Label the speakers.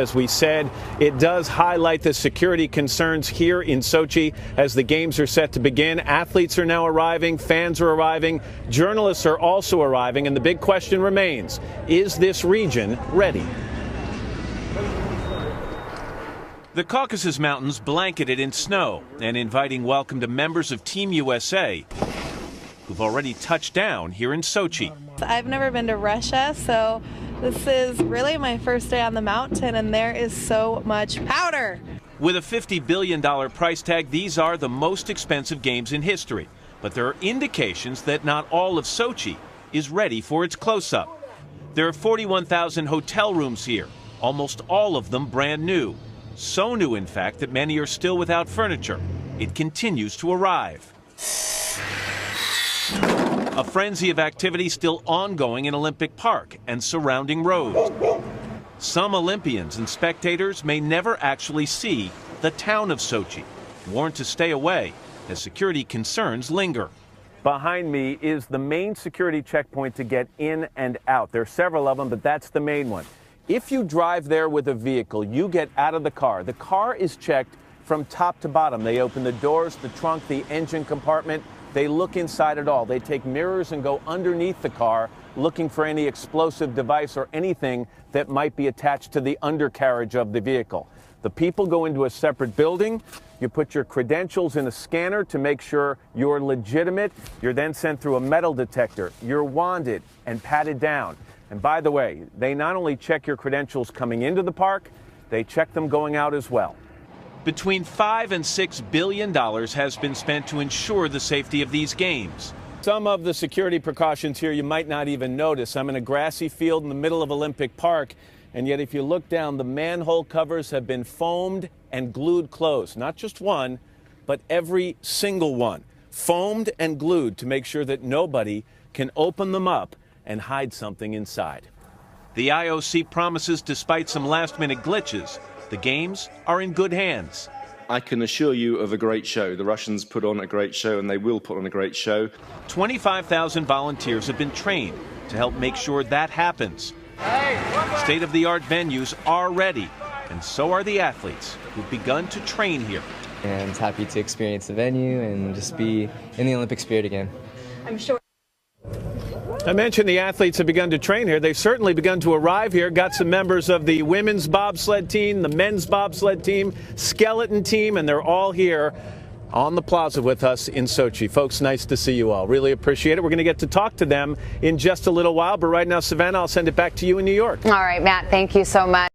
Speaker 1: As we said, it does highlight the security concerns here in Sochi as the games are set to begin. Athletes are now arriving, fans are arriving, journalists are also arriving, and the big question remains, is this region ready? The Caucasus Mountains blanketed in snow and inviting welcome to members of Team USA who've already touched down here in Sochi.
Speaker 2: I've never been to Russia, so this is really my first day on the mountain, and there is so much powder.
Speaker 1: With a $50 billion price tag, these are the most expensive games in history. But there are indications that not all of Sochi is ready for its close-up. There are 41,000 hotel rooms here, almost all of them brand new. So new, in fact, that many are still without furniture. It continues to arrive. A frenzy of activity still ongoing in Olympic Park and surrounding roads. Some Olympians and spectators may never actually see the town of Sochi, warned to stay away as security concerns linger. Behind me is the main security checkpoint to get in and out. There are several of them, but that's the main one. If you drive there with a vehicle, you get out of the car. The car is checked from top to bottom. They open the doors, the trunk, the engine compartment. They look inside it all. They take mirrors and go underneath the car looking for any explosive device or anything that might be attached to the undercarriage of the vehicle. The people go into a separate building. You put your credentials in a scanner to make sure you're legitimate. You're then sent through a metal detector. You're wanded and patted down. And by the way, they not only check your credentials coming into the park, they check them going out as well. Between $5 and $6 billion has been spent to ensure the safety of these games. Some of the security precautions here you might not even notice. I'm in a grassy field in the middle of Olympic Park, and yet if you look down, the manhole covers have been foamed and glued closed. Not just one, but every single one. Foamed and glued to make sure that nobody can open them up and hide something inside. The IOC promises, despite some last-minute glitches, the games are in good hands.
Speaker 3: I can assure you of a great show. The Russians put on a great show, and they will put on a great show.
Speaker 1: 25,000 volunteers have been trained to help make sure that happens. State-of-the-art venues are ready, and so are the athletes who've begun to train here.
Speaker 4: And happy to experience the venue and just be in the Olympic spirit again.
Speaker 2: I'm sure.
Speaker 1: I mentioned the athletes have begun to train here. They've certainly begun to arrive here. Got some members of the women's bobsled team, the men's bobsled team, skeleton team, and they're all here on the plaza with us in Sochi. Folks, nice to see you all. Really appreciate it. We're going to get to talk to them in just a little while. But right now, Savannah, I'll send it back to you in New York.
Speaker 5: All right, Matt, thank you so much.